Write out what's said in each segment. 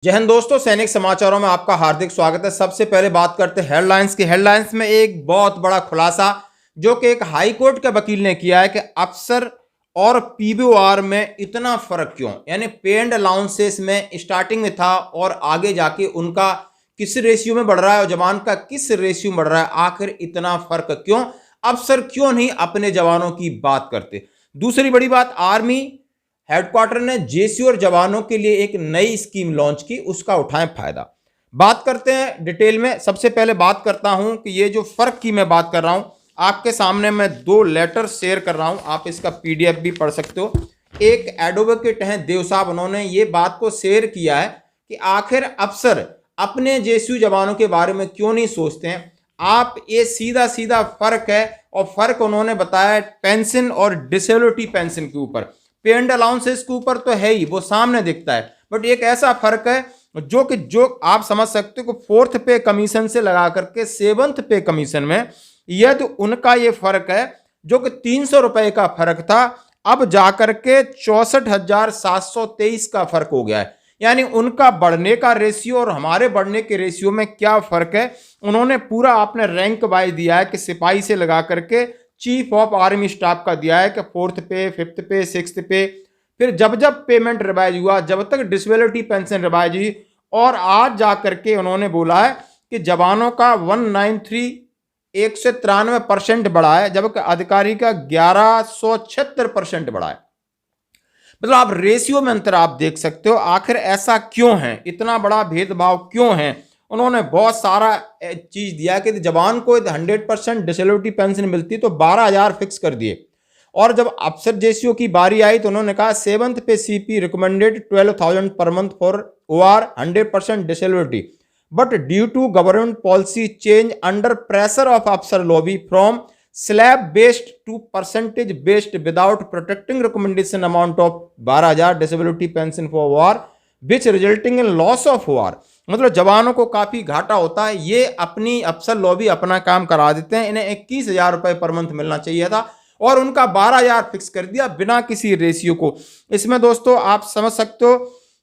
जय हिंद दोस्तों, सैनिक समाचारों में आपका हार्दिक स्वागत है। सबसे पहले बात करते हैं हेडलाइंस की। हेडलाइंस में एक बहुत बड़ा खुलासा जो कि एक हाई कोर्ट के वकील ने किया है कि अफसर और पीबीओआर में इतना फर्क क्यों, यानी पे एंड अलाउंसेस में स्टार्टिंग में था और आगे जाके उनका किस रेशियो में बढ़ रहा है और जवान का किस रेशियो में बढ़ रहा है, आखिर इतना फर्क क्यों, अफसर क्यों नहीं अपने जवानों की बात करते। दूसरी बड़ी बात, आर्मी हेडक्वार्टर ने जेसी और जवानों के लिए एक नई स्कीम लॉन्च की, उसका उठाएं फायदा। बात करते हैं डिटेल में। सबसे पहले बात करता हूं कि ये जो फर्क की मैं बात कर रहा हूं, आपके सामने मैं दो लेटर शेयर कर रहा हूं, आप इसका पीडीएफ भी पढ़ सकते हो। एक एडवोकेट हैं देव साहब, उन्होंने ये बात को शेयर किया है कि आखिर अफसर अपने जेसीयू जवानों के बारे में क्यों नहीं सोचते हैं। आप ये सीधा सीधा फर्क है, और फर्क उन्होंने बताया पेंशन और डिसेबिलिटी पेंशन के ऊपर। पे एंड अलाउंसेस के ऊपर तो है ही, वो सामने दिखता है, बट एक ऐसा फर्क है जो आप समझ सकते हो कि फोर्थ पे कमीशन से लगा करके सेवंथ पे कमीशन में, यदि उनका ये फर्क है जो कि 300 रुपए का फर्क था, अब जाकर के 64,723 का फर्क हो गया है। यानी उनका बढ़ने का रेशियो और हमारे बढ़ने के रेशियो में क्या फर्क है, उन्होंने पूरा आपने रैंक वाइज दिया है कि सिपाही से लगा करके चीफ ऑफ आर्मी स्टाफ का दिया है कि फोर्थ पे, फिफ्थ पे, सिक्स्थ पे, फिर जब जब पेमेंट रिवाइज हुआ, जब तक डिसेबिलिटी पेंशन रिवाइज हुई, और आज जाकर के उन्होंने बोला है कि जवानों का 193 193% बढ़ा है, जबकि अधिकारी का 1176% बढ़ा है। मतलब आप रेशियो में अंतर आप देख सकते हो। आखिर ऐसा क्यों है, इतना बड़ा भेदभाव क्यों है। उन्होंने बहुत सारा चीज दिया कि जवान को 100% डिसेबिलिटी पेंशन मिलती तो 12,000 फिक्स कर दिए, और जब अफसर जेसीओ की बारी आई तो उन्होंने कहा सेवंथ पे CP recommended 12,000 per month for or 100% disability, but due to government policy change under pressure of अफसर lobby from slab based to percentage based without protecting recommendation amount of 12,000 disability pension for war which resulting in loss of war. मतलब जवानों को काफी घाटा होता है। ये अपनी अफसर लॉबी अपना काम करा देते हैं, इन्हें 21,000 रुपए पर मंथ मिलना चाहिए था और उनका 12,000 फिक्स कर दिया बिना किसी रेशियो को। इसमें दोस्तों आप समझ सकते हो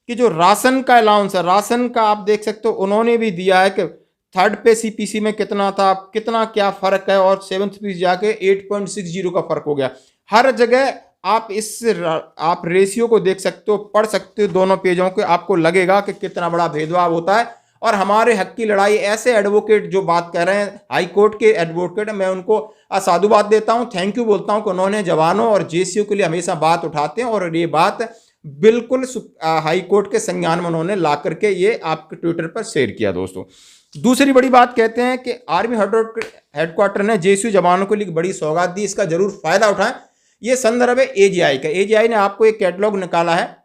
कि जो राशन का अलाउंस है, राशन का आप देख सकते हो उन्होंने भी दिया है कि थर्ड पे सीपीसी में कितना था, कितना क्या फर्क है, और सेवंथ पे जाके 8.60 का फर्क हो गया। हर जगह आप रेशियो को देख सकते हो, पढ़ सकते हो दोनों पेजों के, आपको लगेगा कि कितना बड़ा भेदभाव होता है। और हमारे हक की लड़ाई ऐसे एडवोकेट जो बात कर रहे हैं, हाई कोर्ट के एडवोकेट, मैं उनको साधुवाद देता हूं, थैंक यू बोलता हूं कि उन्होंने जवानों और जेसीयू के लिए हमेशा बात उठाते हैं, और ये बात बिल्कुल हाई कोर्ट के संज्ञान में उन्होंने ला करके ये आपके ट्विटर पर शेयर किया। दोस्तों दूसरी बड़ी बात कहते हैं कि आर्मी हेडक्वार्टर ने जेसीयू जवानों के लिए बड़ी सौगात दी, इसका जरूर फायदा उठाएं। ये संदर्भ है एजीआई का। एजीआई ने आपको एक कैटलॉग निकाला है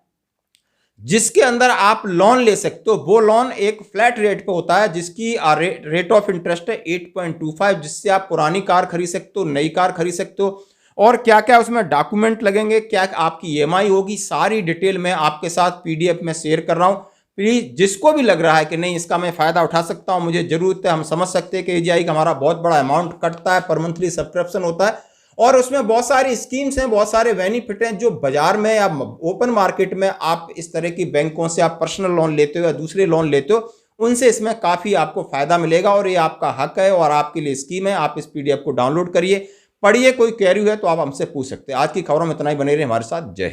जिसके अंदर आप लोन ले सकते हो। वो लोन एक फ्लैट रेट पे होता है जिसकी रेट ऑफ इंटरेस्ट है 8.25, जिससे आप पुरानी कार खरीद सकते हो, नई कार खरीद सकते हो, और क्या क्या उसमें डॉक्यूमेंट लगेंगे, क्या आपकी ईएमआई होगी, सारी डिटेल मैं आपके साथ पीडीएफ में शेयर कर रहा हूं। प्लीज जिसको भी लग रहा है कि नहीं इसका मैं फायदा उठा सकता हूं, मुझे जरूरत है, हम समझ सकते हैं कि एजीआई का हमारा बहुत बड़ा अमाउंट कटता है, पर मंथली सब्सक्रिप्शन होता है, और उसमें बहुत सारी स्कीम्स हैं, बहुत सारे बेनिफिट हैं जो बाजार में या ओपन मार्केट में आप इस तरह की बैंकों से आप पर्सनल लोन लेते हो या दूसरे लोन लेते हो, उनसे इसमें काफी आपको फायदा मिलेगा, और ये आपका हक है और आपके लिए स्कीम है। आप इस पीडीएफ को डाउनलोड करिए, पढ़िए, कोई क्वेरी है तो आप हमसे पूछ सकते हैं। आज की खबरों में इतना ही, बने रहे हमारे साथ। जय हिंद।